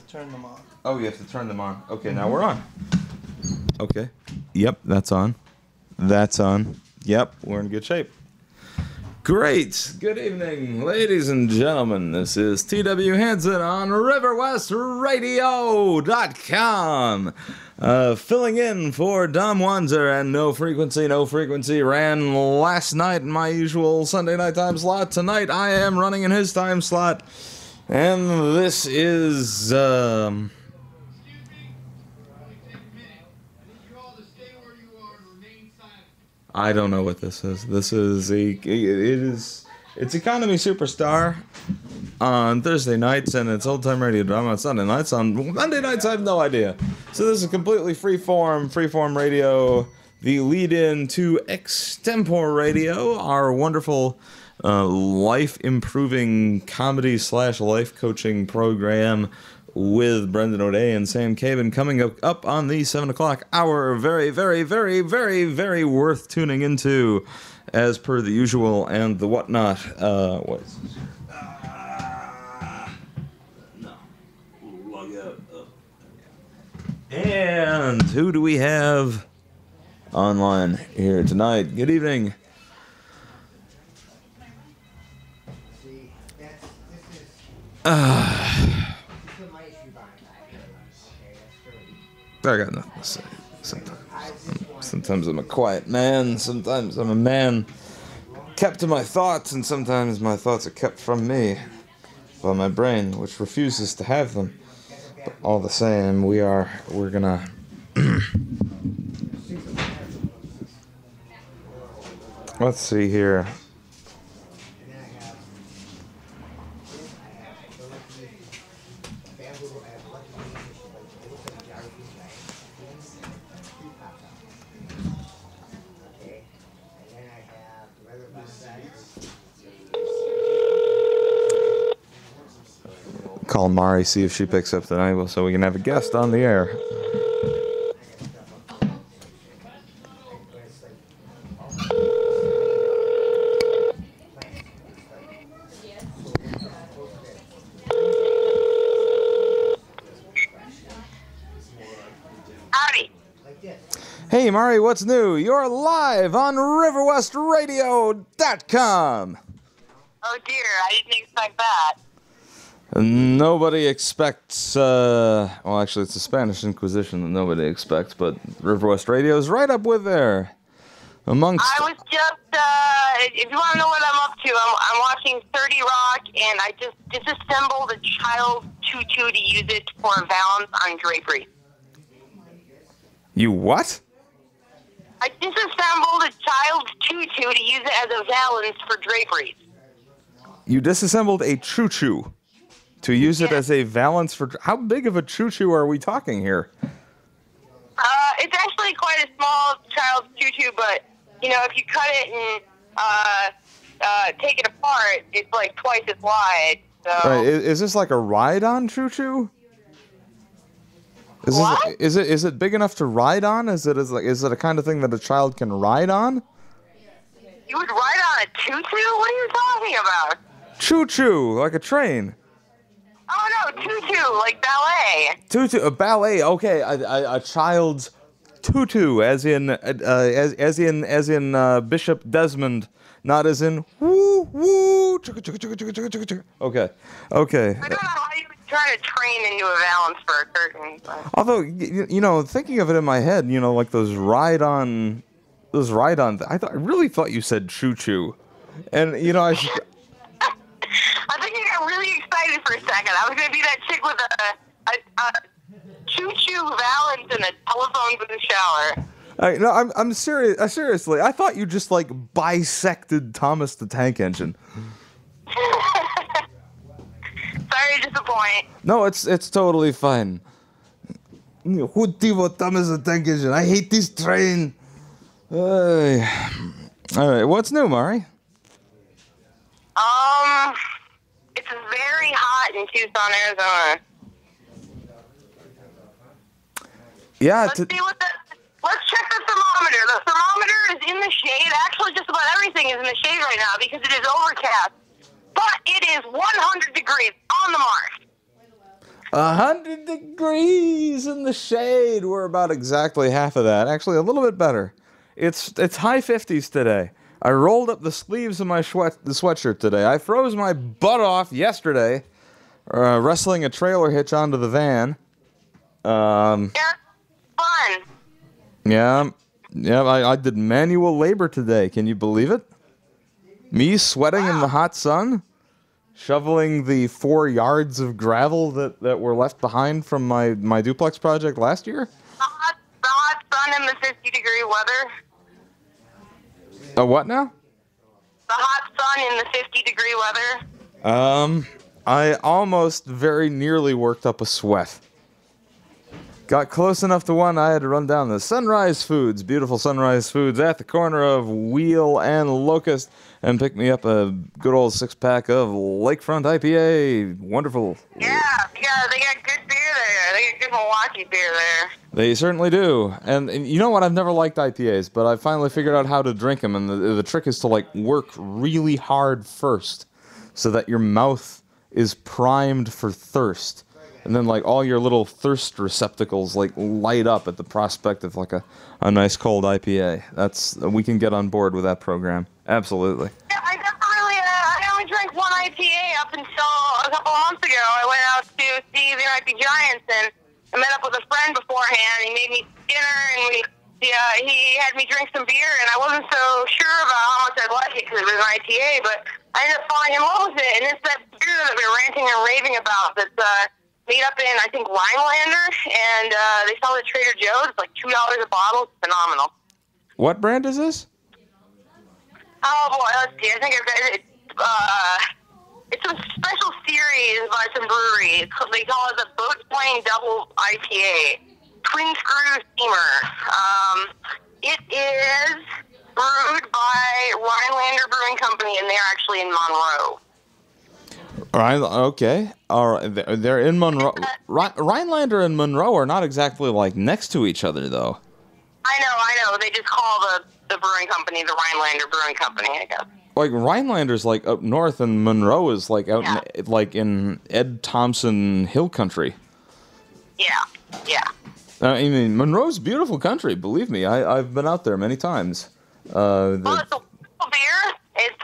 turn them on. Oh, you have to turn them on. Okay, now we're on. Okay. Yep, that's on. That's on. Yep, we're in good shape. Great. Good evening, ladies and gentlemen. This is TW Hansen on RiverWestRadio.com. Filling in for Dom Wanzer, and No Frequency ran last night in my usual Sunday night time slot. Tonight I am running in his time slot. And this is, I don't know what this is. This is it's Economy Superstar on Thursday nights, and it's Old Time Radio Drama on Sunday nights. On Monday nights, I have no idea. So this is completely freeform radio, the lead-in to Extempore Radio, our wonderful life-improving comedy/life coaching program with Brendan O'Day and Sam Cabin, coming up on the 7 o'clock hour. Very, very, very, very, very worth tuning into, as per the usual and the whatnot. What is this? No. Log out. And who do we have online here tonight? Good evening. I got nothing to say. Sometimes I'm a quiet man. Sometimes I'm a man kept to my thoughts, and sometimes my thoughts are kept from me by my brain, which refuses to have them. But all the same, we're gonna let's see here. Call Mari, see if she picks up tonight, so we can have a guest on the air. Howdy. Hey Mari, what's new? You're live on RiverWestRadio.com. Oh dear, I didn't expect that. Nobody expects, well, actually, it's the Spanish Inquisition that nobody expects, but River West Radio is right up with there. I was just, if you want to know what I'm up to, I'm watching 30 Rock, and I just disassembled a child's tutu to use it for a valance on drapery. You what? I disassembled a child's tutu to use it as a valance for draperies. You disassembled a choo-choo to use it as a valance for... How big of a choo-choo are we talking here? It's actually quite a small child's tutu, but, you know, if you cut it and take it apart, it's like twice as wide. So. Right. Is this like a ride-on choo-choo? What? Is it big enough to ride on? Is it a kind of thing that a child can ride on? You would ride on a tutu? What are you talking about? Choo-choo, like a train. Oh no, tutu, like ballet. Tutu, a ballet. Okay, a child's tutu, as in Bishop Desmond, not as in woo woo. Okay. I don't know how you would turn a train into a valance for a curtain. But. Although you know, thinking of it in my head, you know, like those ride-on. I really thought you said choo-choo, and you know I think you got really excited for a second. I was gonna be that chick with a choo-choo valance and a telephone booth shower. No, I'm serious. Seriously, I thought you just like bisected Thomas the Tank Engine. Sorry to disappoint. No, it's totally fine. Who Thomas the Tank Engine? I hate this train. All right, what's new, Mari? It's very hot in Tucson, Arizona. Yeah. Let's check the thermometer. The thermometer is in the shade. Actually, just about everything is in the shade right now because it is overcast. But it is 100 degrees on the mark. 100 degrees in the shade. We're about exactly half of that. Actually, a little bit better. It's high 50s today. I rolled up the sleeves of my sweatshirt today. I froze my butt off yesterday, wrestling a trailer hitch onto the van. Yeah, fun. Yeah, I did manual labor today. Can you believe it? Me sweating in the hot sun, shoveling the 4 yards of gravel that were left behind from my duplex project last year. The hot sun and the 50-degree weather. A what now? The hot sun in the 50-degree weather. I almost very nearly worked up a sweat. Got close enough to one, I had to run down the Sunrise Foods, beautiful Sunrise Foods, at the corner of Wheel and Locust, and pick me up a good old 6-pack of Lakefront IPA. Wonderful. Yeah, they got good beer there. They got good Milwaukee beer there. They certainly do. And you know what? I've never liked IPAs, but I finally figured out how to drink them, and the trick is to, like, work really hard first so that your mouth is primed for thirst. And then, like, all your little thirst receptacles, like, light up at the prospect of, like, a nice cold IPA. We can get on board with that program. Absolutely. Yeah, I only drank one IPA up until a couple of months ago. I went out to see the NIP Giants, and I met up with a friend beforehand. He made me dinner, and he had me drink some beer, and I wasn't so sure about how much I'd like it because it was an IPA, but I ended up falling in love with it, and it's that beer that we're ranting and raving about that's made up in, I think, Rhinelander, and they sell it at Trader Joe's. It's like $2 a bottle. It's phenomenal. What brand is this? Oh, boy, let's see. I think I've got it. It's some special series by some brewery. They call it the Boatswain Double IPA. Twin Screw Steamer. It is brewed by Rhinelander Brewing Company, and they're actually in Monroe. Okay. All right. They're in Monroe. Rhinelander and Monroe are not exactly, like, next to each other, though. I know. They just call the brewing company the Rhinelander Brewing Company, I guess. Like, Rhinelander's, like, up north, and Monroe is, like, out in Ed Thompson Hill Country. Yeah. I mean, Monroe's beautiful country, believe me. I've been out there many times. Well, it's a beer. It's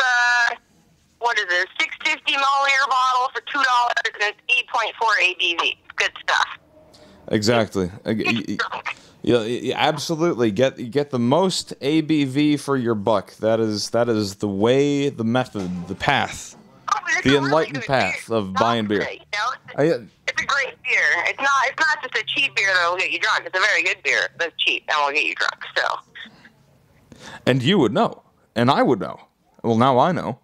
what is it? 650 milliliter bottle for $2, and it's 8.4 ABV. Good stuff. Exactly. Yeah, absolutely. Get the most ABV for your buck. That is the way, the method, the path, the enlightened path of buying beer. It's a great beer. It's not just a cheap beer that will get you drunk. It's a very good beer that's cheap and will get you drunk. So. And you would know, and I would know. Well, now I know.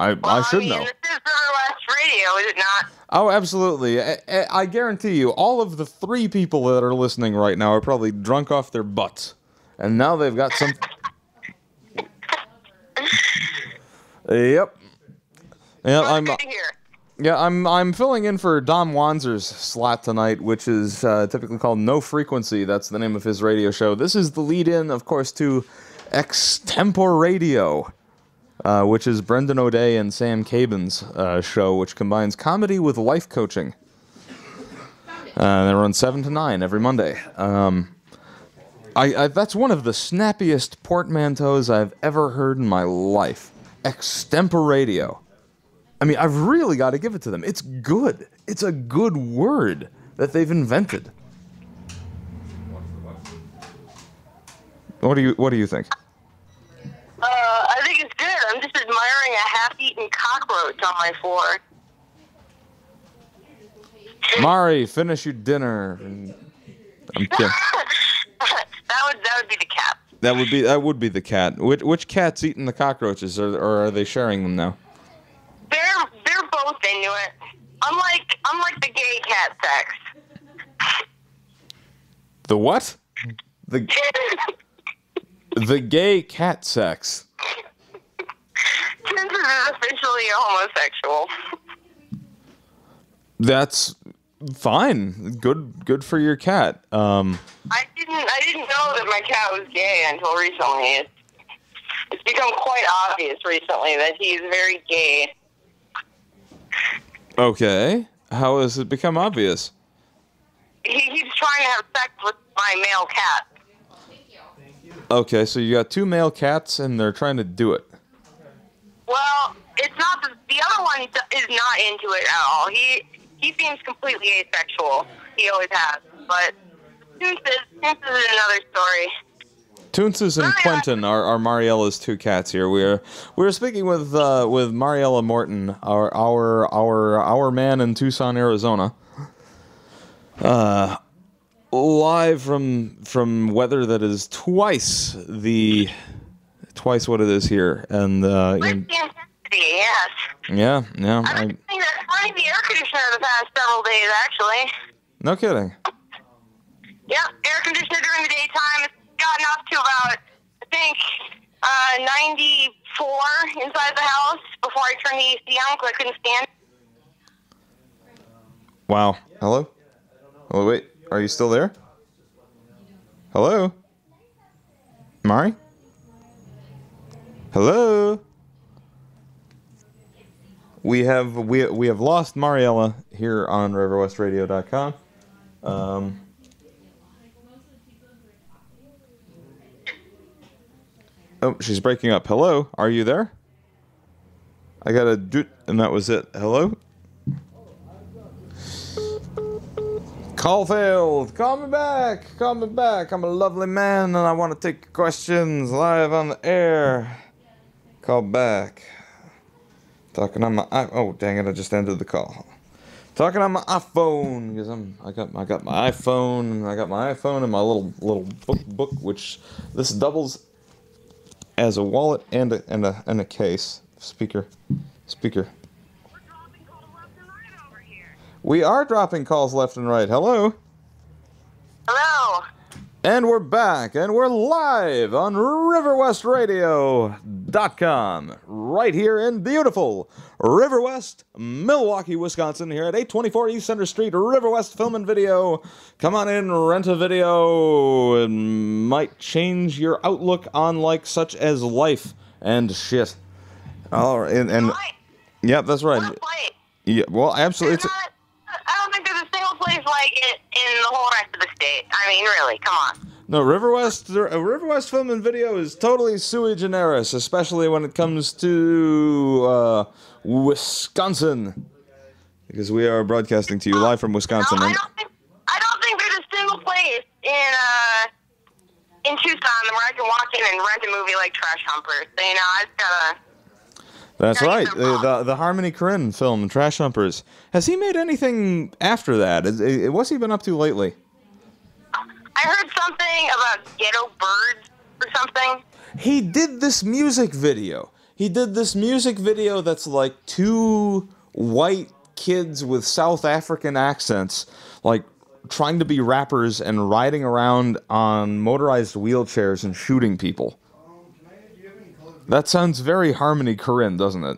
I should know. This is River West Radio, is it not? Oh, absolutely. I guarantee you, all of the 3 people that are listening right now are probably drunk off their butts. And now they've got some... Yep. Yeah, Good to hear. Yeah, I'm filling in for Dom Wanzer's slot tonight, which is typically called No Frequency. That's the name of his radio show. This is the lead-in, of course, to Extempore Radio, which is Brendan O'Day and Sam Cabin's show, which combines comedy with life coaching. They run 7 to 9 every Monday. That's one of the snappiest portmanteaus I've ever heard in my life. Extempore Radio. I mean, I've really got to give it to them. It's good. It's a good word that they've invented. What do you think? I think it's good. I'm just admiring a half-eaten cockroach on my floor. Mari, finish your dinner. I'm kidding. that would be the cat. That would be the cat. Which cat's eating the cockroaches, or are they sharing them now? They're both into it. Unlike the gay cat sex. The what? The gay cat sex. Since is officially a homosexual. That's fine. Good for your cat. I didn't know that my cat was gay until recently. It's become quite obvious recently that he's very gay. Okay. How has it become obvious? He's trying to have sex with my male cat. Okay, so you got 2 male cats, and they're trying to do it. Well, it's not the other one is not into it at all. He seems completely asexual. He always has. But Toons is another story. Toonces and Quentin are Mariella's 2 cats here. We're speaking with Mariella Morton, our man in Tucson, Arizona. Live from weather that is twice what it is here, and yes. Yeah. I think that's running the air conditioner the past several days, actually. No kidding. Yep, air conditioner during the daytime. It's gotten up to about, I think, 94 inside the house before I turned the AC on because I couldn't stand it. Wow. Hello? Oh, wait. Are you still there? Hello? Mari? Hello? We have lost Mariella here on RiverWestRadio.com. Oh, she's breaking up. Hello? Are you there? I got a doot, and that was it. Hello? Call failed. Call me back. Call me back. I'm a lovely man, and I want to take questions live on the air. Call back. Talking on my oh dang it! I just ended the call. Talking on my iPhone because I got my iPhone and I got my iPhone and my little book which this doubles as a wallet and a case speaker. We are dropping calls left and right. Hello. Hello. And we're back, and we're live on RiverWestRadio.com, right here in beautiful River West, Milwaukee, Wisconsin, here at 824 East Center Street, River West Film and Video. Come on in, rent a video. It might change your outlook on like such as life and shit. All right, and yep, that's right. Yeah, well, absolutely. I don't think there's a single place like it in the whole rest of the state. I mean, really, come on. No, River West Film and Video is totally sui generis, especially when it comes to Wisconsin, because we are broadcasting to you live from Wisconsin. No, I don't think there's a single place in Tucson where I can walk in and rent a movie like Trash Humpers. So, you know, I just gotta. That's right. The Harmony Korine film, Trash Humpers. Has he made anything after that? What's he been up to lately? I heard something about ghetto birds or something. He did this music video. That's like 2 white kids with South African accents, like trying to be rappers and riding around on motorized wheelchairs and shooting people. That sounds very Harmony Korine, doesn't it?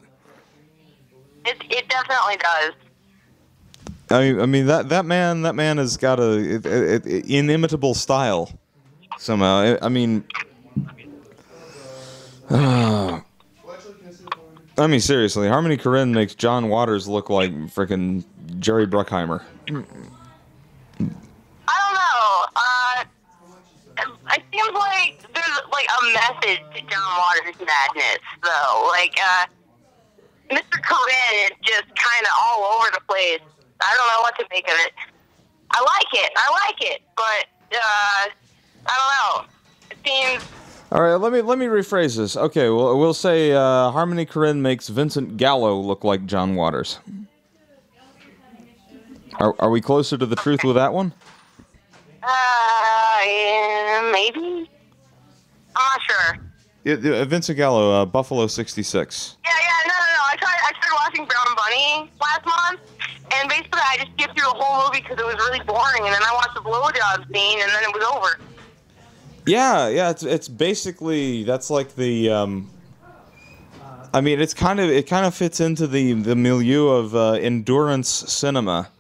It definitely does. I mean that man has got a inimitable style somehow. I mean seriously, Harmony Korine makes John Waters look like frickin' Jerry Bruckheimer. I don't know. It seems like there's like a method to John Waters' madness, though. Like, Mr. Korine is just kind of all over the place. I don't know what to make of it. I like it, but I don't know. It seems. All right, let me rephrase this. Okay, we'll say Harmony Korine makes Vincent Gallo look like John Waters. Are we closer to the truth with that one? Yeah, maybe. I'm not sure. Vincent Gallo, Buffalo 66. No. I tried watching Brown Bunny last month, and basically I just skipped through the whole movie because it was really boring, and then I watched the blowjob scene, and then it was over. Yeah, it's basically, that's like the, I mean, it kind of fits into the milieu of endurance cinema.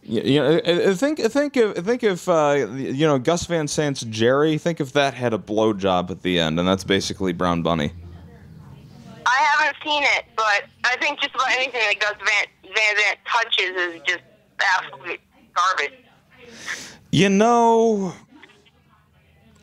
You know, think if you know, Gus Van Sant's Jerry. Think if that had a blowjob at the end, and that's basically Brown Bunny. I haven't seen it, but I think just about anything that Gus Van Zandt touches is just absolute garbage. You know,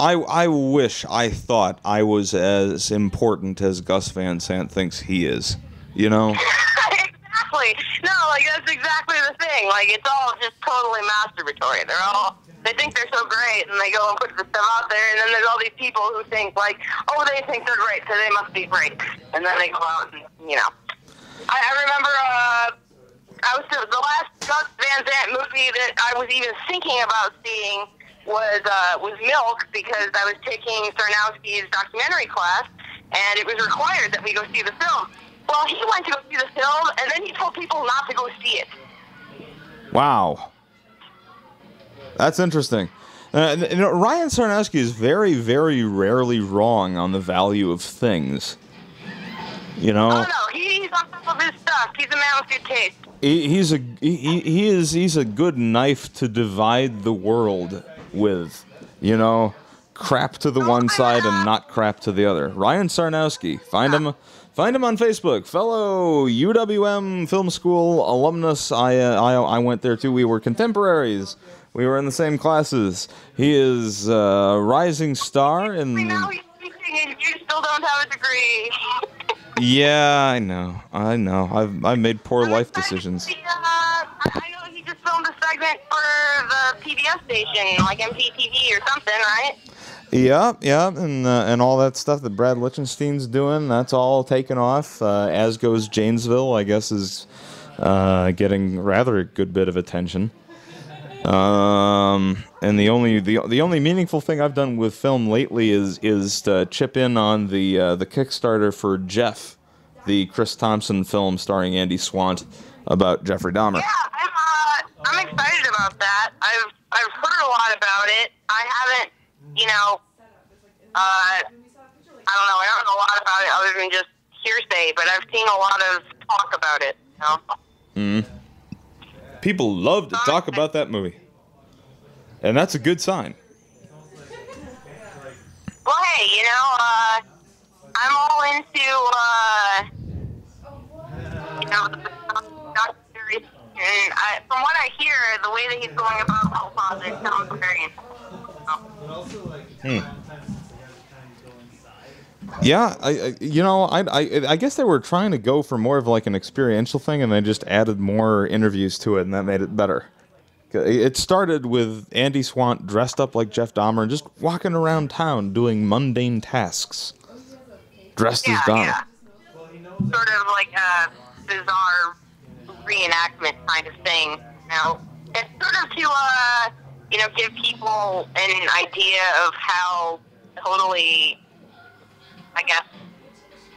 I wish I thought I was as important as Gus Van Sant thinks he is. You know? Exactly. No, like, that's exactly the thing. Like, it's all just totally masturbatory. They think they're so great, and they go and put the stuff out there, and then there's all these people who think, like, oh, they think they're great, so they must be great. And then they go out and, you know. I remember, the last Gus Van Sant movie that I was even thinking about seeing was Milk, because I was taking Sarnowski's documentary class, and it was required that we go see the film. Well, he went to go see the film, and then he told people not to go see it. Wow. That's interesting. You know, Ryan Sarnowski is very, very rarely wrong on the value of things. You know? Oh, no, he's on top of his stuff. He's a man with good taste. He's a good knife to divide the world with. You know? Crap to the one side and not crap to the other. Ryan Sarnowski. Find him on Facebook. Fellow UWM Film School alumnus. I went there too. We were contemporaries. We were in the same classes. He is a rising star in... Now he's teaching and you still don't have a degree. Yeah, I know. I've made poor life decisions. I know he just filmed a segment for the PBS station, like MTV or something, right? Yeah, and all that stuff that Brad Lichtenstein's doing, that's all taken off. As goes Janesville, I guess, is getting rather a good bit of attention. And the only meaningful thing I've done with film lately is to chip in on the Kickstarter for Jeff, the Chris Thompson film starring Andy Swant about Jeffrey Dahmer. Yeah, I'm excited about that. I've heard a lot about it. I haven't. You know, I don't know. I don't know a lot about it other than just hearsay, but I've seen a lot of talk about it. You know? People love to talk about that movie, and that's a good sign. Well, hey, you know, I'm all into, you know, the documentary, and from what I hear, the way that he's going about the whole project sounds very interesting. Yeah, I guess they were trying to go for more of like an experiential thing, and they just added more interviews to it, and that made it better. It started with Andy Swant dressed up like Jeff Dahmer and just walking around town doing mundane tasks, dressed as Dahmer. Yeah. Sort of like a bizarre reenactment kind of thing. You know, it's sort of to you know, give people an idea of how totally, I guess,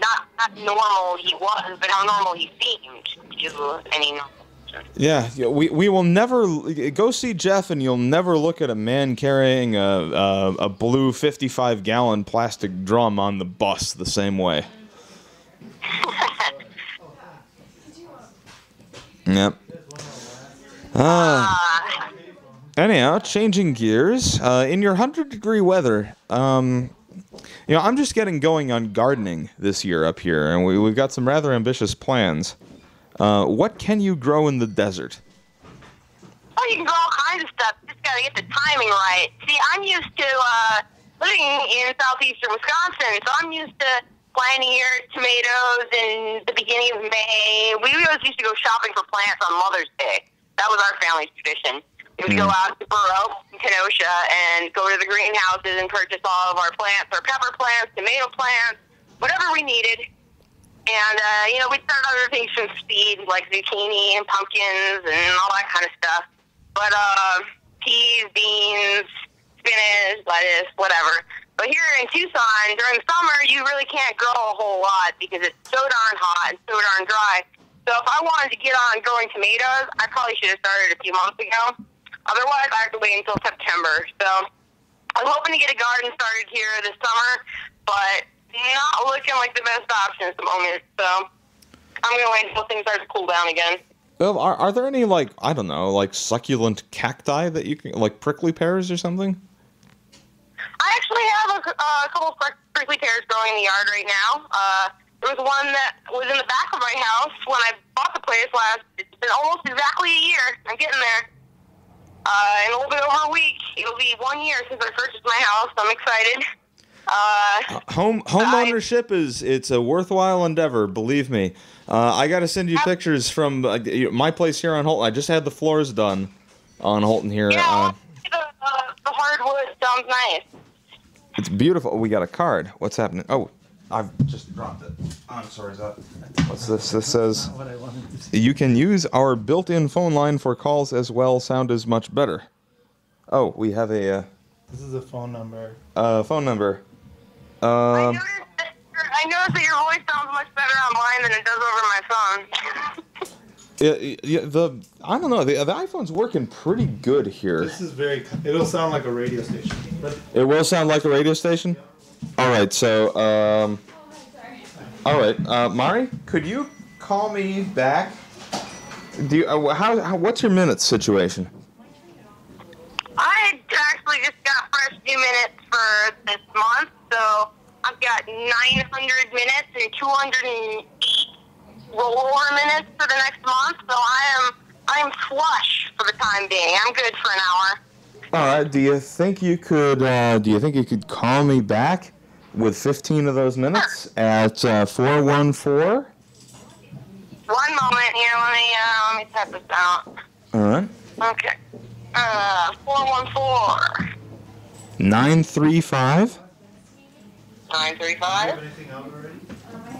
not normal he was, but how normal he seemed to any normal person. Yeah, we will never go see Jeff, and you'll never look at a man carrying a blue 55-gallon plastic drum on the bus the same way. Yep. Anyhow, changing gears, in your 100-degree weather, you know, I'm just getting going on gardening this year up here, and we've got some rather ambitious plans. What can you grow in the desert? Oh, you can grow all kinds of stuff. You just gotta get the timing right. See, I'm used to living in southeastern Wisconsin, so I'm used to planting your tomatoes in the beginning of May. We always used to go shopping for plants on Mother's Day. That was our family's tradition. We would go out to Burrow in Kenosha and go to the greenhouses and purchase all of our plants, our pepper plants, tomato plants, whatever we needed. And, you know, we'd start other things from seed, like zucchini and pumpkins and all that kind of stuff. But peas, beans, spinach, lettuce, whatever. But here in Tucson, during the summer, you really can't grow a whole lot because it's so darn hot and so darn dry. So if I wanted to get on growing tomatoes, I probably should have started a few months ago. Otherwise, I have to wait until September. So I'm hoping to get a garden started here this summer, but not looking like the best option at the moment. So I'm going to wait until things start to cool down again. Well, are there any, like, I don't know, like succulent cacti that you can, like prickly pears or something? I actually have a couple of prickly pears growing in the yard right now. There was one that was in the back of my house when I bought the place last been almost exactly a year. I'm getting there. In a little bit over a week, it'll be 1 year since I purchased my house. I'm excited. Home ownership it's a worthwhile endeavor, believe me. I got to send you pictures from my place here on Holton. I just had the floors done on Holton here. Yeah, the hardwood sounds nice. It's beautiful. We got a card. What's happening? Oh, I've just dropped it. I'm sorry, what's this? This says, you can use our built-in phone line for calls as well. Sound is much better. Oh, we have a... This is a phone number. Phone number. I noticed that your voice sounds much better online than it does over my phone. I don't know. The iPhone's working pretty good here. This is it'll sound like a radio station. It will sound like a radio station? All right, so, all right, Mari, could you call me back? What's your minutes situation? I actually just got fresh new minutes for this month, so I've got 900 minutes and 208 rollover minutes for the next month, so I'm flush for the time being. I'm good for an hour. All right. Do you think you could call me back with 15 of those minutes at 414? 1 moment here. Let me type this out. All right. Okay. 414. 935. 935.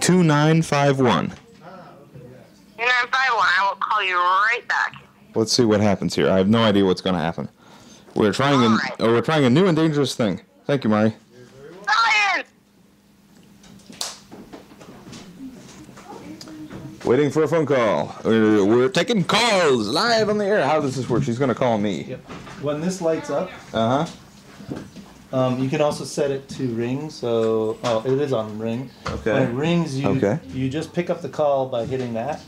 2951. 2951. I will call you right back. Let's see what happens here. I have no idea what's going to happen. We're trying a new and dangerous thing. Thank you, Mari. Science! Waiting for a phone call. We're taking calls live on the air. How does this work? She's going to call me. Yep. When this lights up, Uh-huh. you can also set it to ring. So, it is on ring. Okay. When it rings, you just pick up the call by hitting that.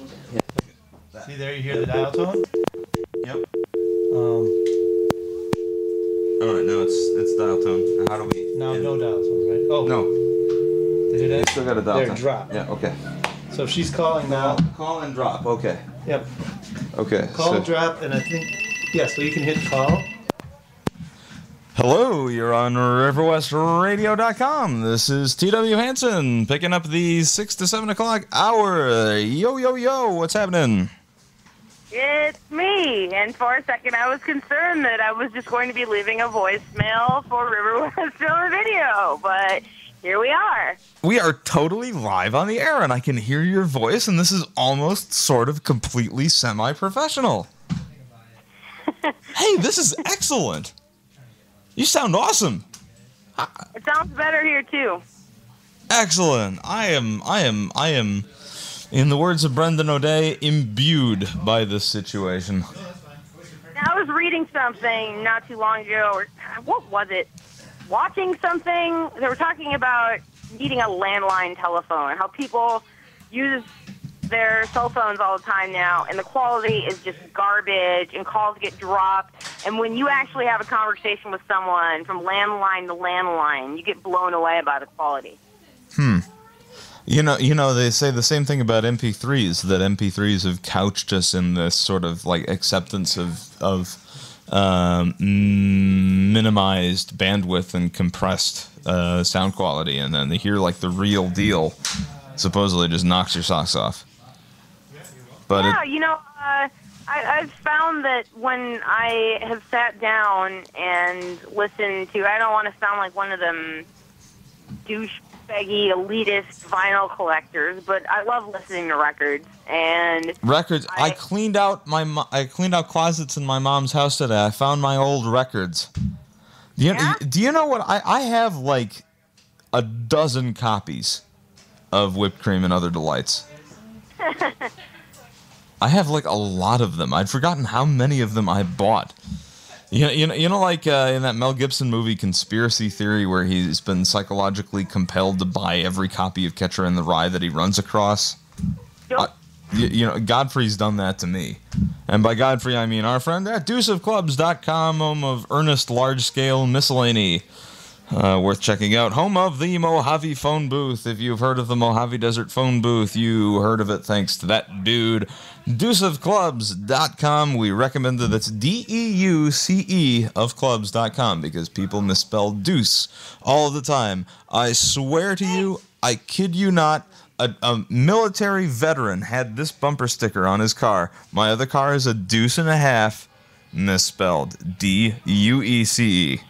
See there, you hear the dial tone? Yep. All right, now it's dial tone. How do we? Now no dial tone, right? Oh No. Did it end? Still got a dial There, tone. drop. Yeah. Okay. So if she's calling now. Call and drop. Okay. Yep. Okay. Call, drop, and I think so you can hit call. Hello, you're on RiverWestRadio.com. This is TW Hansen picking up the 6 to 7 o'clock hour. Yo, yo, yo, what's happening? It's me. And for a second, I was concerned that I was just going to be leaving a voicemail for River West Film Video, but here we are. We are totally live on the air, and I can hear your voice, and this is almost sort of completely semi-professional. Hey, this is excellent. You sound awesome. It sounds better here, too. Excellent. I am, in the words of Brendan O'Day, imbued by this situation. I was reading something not too long ago, or what was it? Watching something. They were talking about needing a landline telephone, how people use their cell phones all the time now, and the quality is just garbage, and calls get dropped. And when you actually have a conversation with someone from landline to landline, you get blown away by the quality. You know, they say the same thing about MP3s, that MP3s have couched us in this sort of like acceptance of minimized bandwidth and compressed sound quality, and then they hear like the real deal supposedly just knocks your socks off. But yeah, I've found that when I have sat down and listened to, I don't want to sound like one of them douchebaggy elitist vinyl collectors, but I love listening to records. And I cleaned out closets in my mom's house today. I found my old records. Do you know what I have? Like a dozen copies of Whipped Cream and Other Delights. I have like a lot of them. I'd forgotten how many of them I bought. You know, like in that Mel Gibson movie Conspiracy Theory, where he's been psychologically compelled to buy every copy of Catcher in the Rye that he runs across. Yep. Godfrey's done that to me. And by Godfrey, I mean our friend at deuceofclubs.com, home of earnest large-scale miscellany. Worth checking out. Home of the Mojave phone booth. If you've heard of the Mojave Desert phone booth, you heard of it thanks to that dude. Deuceofclubs.com. We recommend that it's DEUCE of clubs.com because people misspell deuce all the time. I swear to you, I kid you not, a military veteran had this bumper sticker on his car. My other car is a deuce and a half, misspelled. DUECE.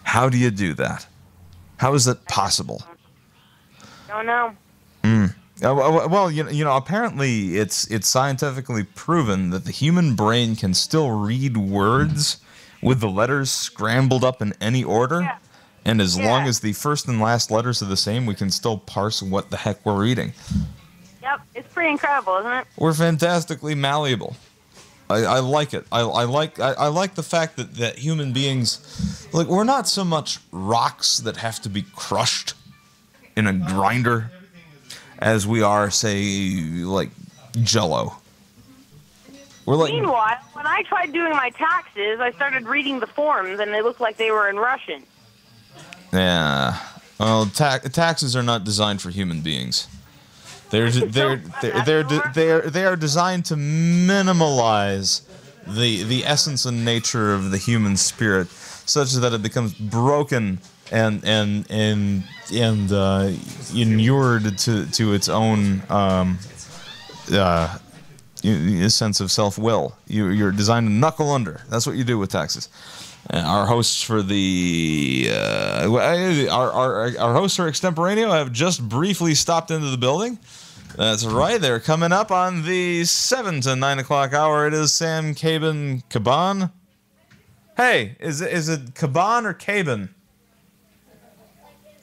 How do you do that? How is that possible? Don't know. Well, you know, apparently it's scientifically proven that the human brain can still read words with the letters scrambled up in any order. Yeah. And as long as the first and last letters are the same, we can still parse what the heck we're reading. Yep, it's pretty incredible, isn't it? We're fantastically malleable. I like it. I like the fact that human beings, like, we're not so much rocks that have to be crushed in a grinder as we are, say, like Jell-O. We're like. Meanwhile, when I tried doing my taxes, I started reading the forms, and they looked like they were in Russian. Yeah. Well, taxes are not designed for human beings. They are designed to minimalize the essence and nature of the human spirit, such that it becomes broken and inured to its own sense of self-will. You're designed to knuckle under. That's what you do with taxes. Our hosts for the our hosts for Extemporaneo have just briefly stopped into the building. That's right, they're coming up on the 7 to 9 o'clock hour. It is Sam, Caban. Hey, is it Caban or Caban?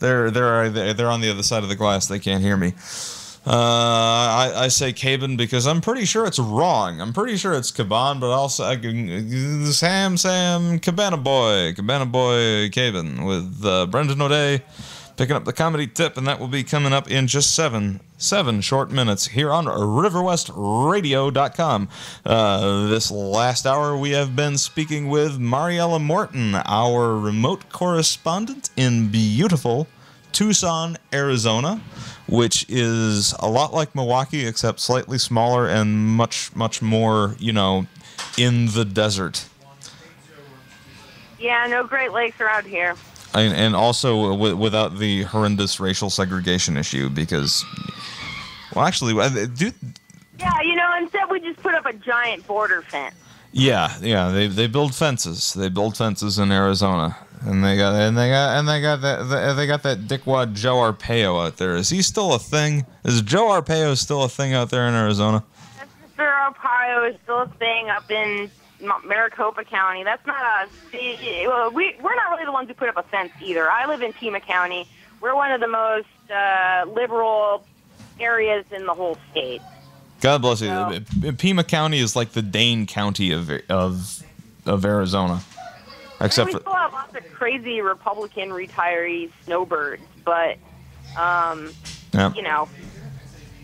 They're on the other side of the glass. They can't hear me. I say Caban because I'm pretty sure it's wrong. I'm pretty sure it's Caban, but also Sam, Cabana Boy, Caban with Brendan O'Day picking up the comedy tip, and that will be coming up in just seven short minutes here on RiverWestRadio.com. This last hour we have been speaking with Mariella Morton, our remote correspondent in beautiful Tucson, Arizona, which is a lot like Milwaukee, except slightly smaller and much more, you know, in the desert. Yeah, no Great Lakes around here. And also without the horrendous racial segregation issue, because, well, actually, Yeah, you know, instead we just put up a giant border fence. Yeah, they build fences. They build fences in Arizona, and they got that dickwad Joe Arpaio out there. Is he still a thing? Is Joe Arpaio still a thing out there in Arizona? Mr. Arpaio is still a thing up in Maricopa County. That's not us. We're not really the ones who put up a fence either. I live in Pima County. We're one of the most liberal areas in the whole state. God bless you. Pima County is like the Dane County of Arizona, except we still have lots of crazy Republican retiree snowbirds, but you know,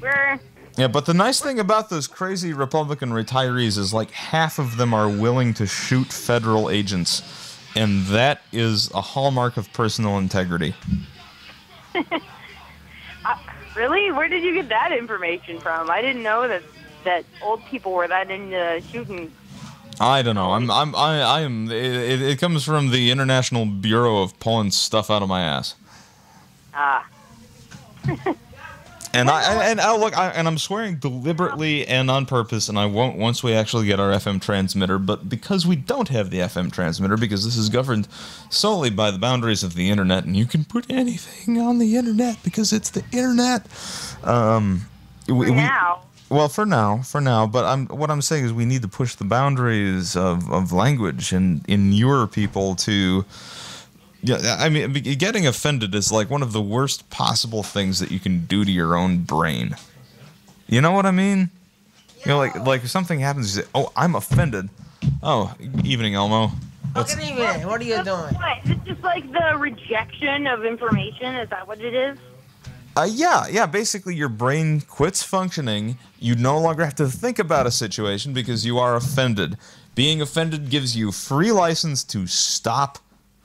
we're. Yeah, but the nice thing about those crazy Republican retirees is like half of them are willing to shoot federal agents, and that is a hallmark of personal integrity. Really? Where did you get that information from? I didn't know that old people were that into shooting. I don't know. I am. It comes from the International Bureau of pulling stuff out of my ass. Ah. And I'm swearing deliberately and on purpose, and I won't once we actually get our FM transmitter. But because we don't have the FM transmitter, because this is governed solely by the boundaries of the internet, and you can put anything on the internet because it's the internet. Now. Well, for now. But what I'm saying is we need to push the boundaries of language and inure people to. Yeah, I mean, getting offended is like one of the worst possible things that you can do to your own brain. You know what I mean? You know, like if something happens, you say, "Oh, I'm offended." Oh, evening, Elmo. Good evening. What are you doing? Is it just like the rejection of information? Is that what it is? Yeah. Basically, your brain quits functioning. You no longer have to think about a situation because you are offended. Being offended gives you free license to stop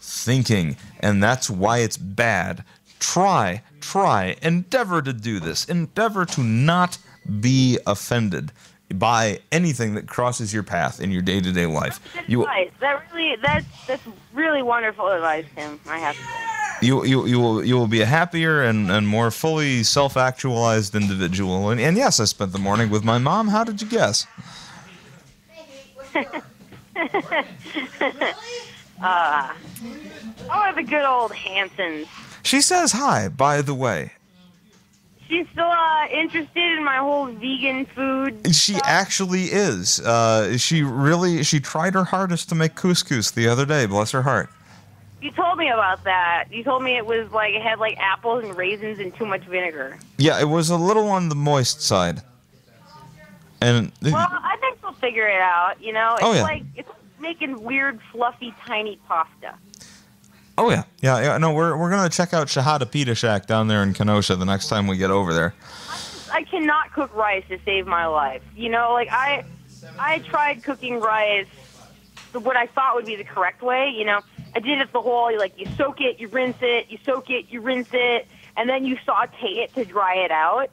thinking, and that's why it's bad. Try, endeavor to do this. Endeavor to not be offended by anything that crosses your path in your day-to-day life. Advice. That's really wonderful advice, Tim. I have to say. You will be a happier and more fully self-actualized individual. And yes, I spent the morning with my mom. How did you guess? The good old Hansens. She says hi, by the way. She's still interested in my whole vegan food She stuff. actually is. She tried her hardest to make couscous the other day, bless her heart. You told me about that. You told me it was like it had like apples and raisins and too much vinegar. Yeah, it was a little on the moist side. And Well, I think we'll figure it out, you know? It's like it's making weird, fluffy, tiny pasta. Oh yeah. No, we're gonna check out Shahada Pita Shack down there in Kenosha the next time we get over there. I cannot cook rice to save my life. You know, like I tried cooking rice what I thought would be the correct way. You know, I did it the whole you soak it, you rinse it, you soak it, you rinse it, and then you saute it to dry it out.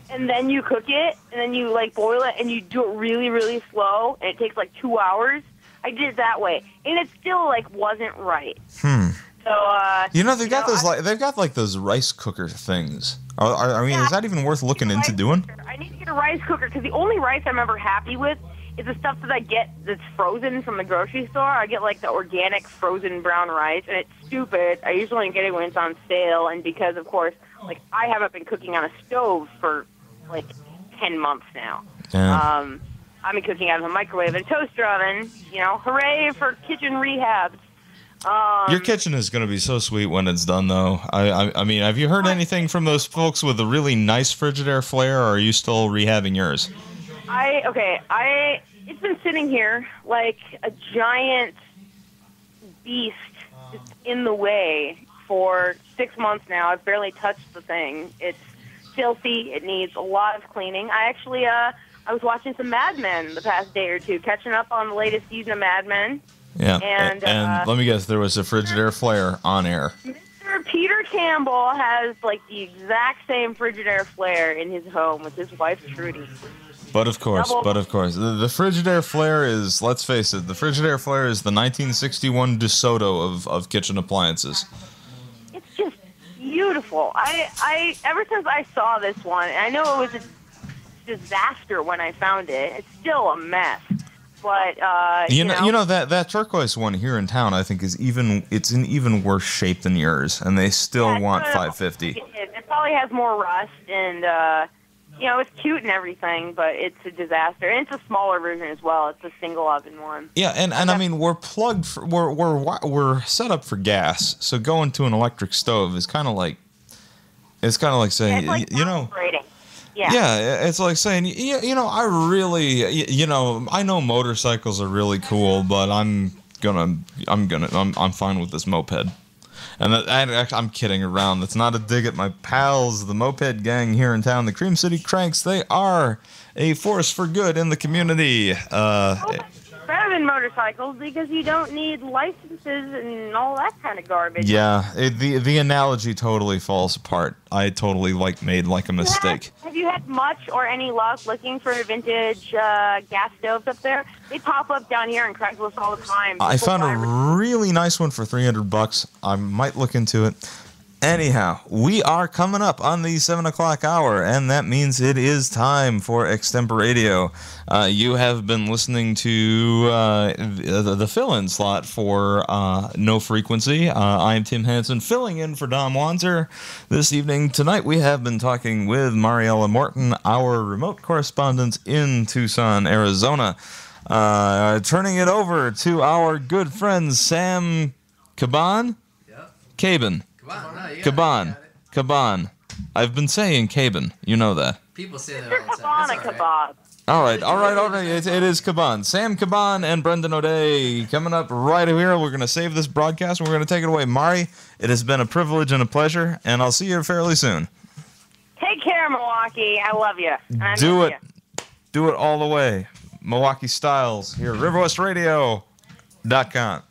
And then you cook it, and then you boil it, and you do it really, really slow, and it takes 2 hours. I did it that way, and it still wasn't right. So they've got those rice cooker things. Is that even worth looking into doing? I need to get a rice cooker because the only rice I'm ever happy with is the stuff that I get that's frozen from the grocery store. I get the organic frozen brown rice, and it's stupid. I usually get it when it's on sale, and because of course, I haven't been cooking on a stove for 10 months now. Yeah. I've been cooking out of a microwave and a toaster oven. You know, hooray for kitchen rehabs. Your kitchen is going to be so sweet when it's done, though. I mean, have you heard anything from those folks with a really nice Frigidaire flare, or are you still rehabbing yours? It's been sitting here like a giant beast just in the way for 6 months now. I've barely touched the thing. It's filthy. It needs a lot of cleaning. I was watching some Mad Men the past day or two, catching up on the latest season of Mad Men. Yeah, and let me guess, there was a Frigidaire flare on air. Mr. Peter Campbell has the exact same Frigidaire flare in his home with his wife Trudy. But of course, the Frigidaire flare is, let's face it, the Frigidaire flare is the 1961 DeSoto of kitchen appliances. It's just beautiful. I ever since I saw this one, and I know it was a disaster when I found it. It's still a mess, but you know that turquoise one here in town, I think it's in even worse shape than yours, and they still want $550. It probably has more rust, and it's cute and everything, but it's a disaster. And it's a smaller version as well. It's a single oven one. Yeah, and I mean we're plugged for, we're set up for gas, so going to an electric stove is kind of like saying Yeah, it's like saying, I really, I know motorcycles are really cool, but I'm fine with this moped. And I'm kidding around. That's not a dig at my pals, the moped gang here in town, the Cream City Cranks. They are a force for good in the community. Better than motorcycles because you don't need licenses and all that kind of garbage. Yeah, the analogy totally falls apart. I totally made a mistake. Have you had much or any luck looking for vintage gas stoves up there? They pop up down here in Craigslist all the time. I found a really nice one for $300. I might look into it. Anyhow, we are coming up on the 7 o'clock hour, and that means it is time for Extempo Radio. You have been listening to the fill-in slot for No Frequency. I am Tim Hansen, filling in for Dom Wanzer this evening. Tonight we have been talking with Mariella Morton, our remote correspondent in Tucson, Arizona. Turning it over to our good friend Sam Caban? Yep. Caban. Caban. I've been saying Caban. You know that. People say that all the time. Cabana kebab. All right. It is Caban. Sam Caban and Brendan O'Day coming up right here. We're going to save this broadcast and we're going to take it away. Mari, it has been a privilege and a pleasure, and I'll see you fairly soon. Take care, Milwaukee. I love you. Do it. Do it all the way. Milwaukee Styles here at RiverWestRadio.com.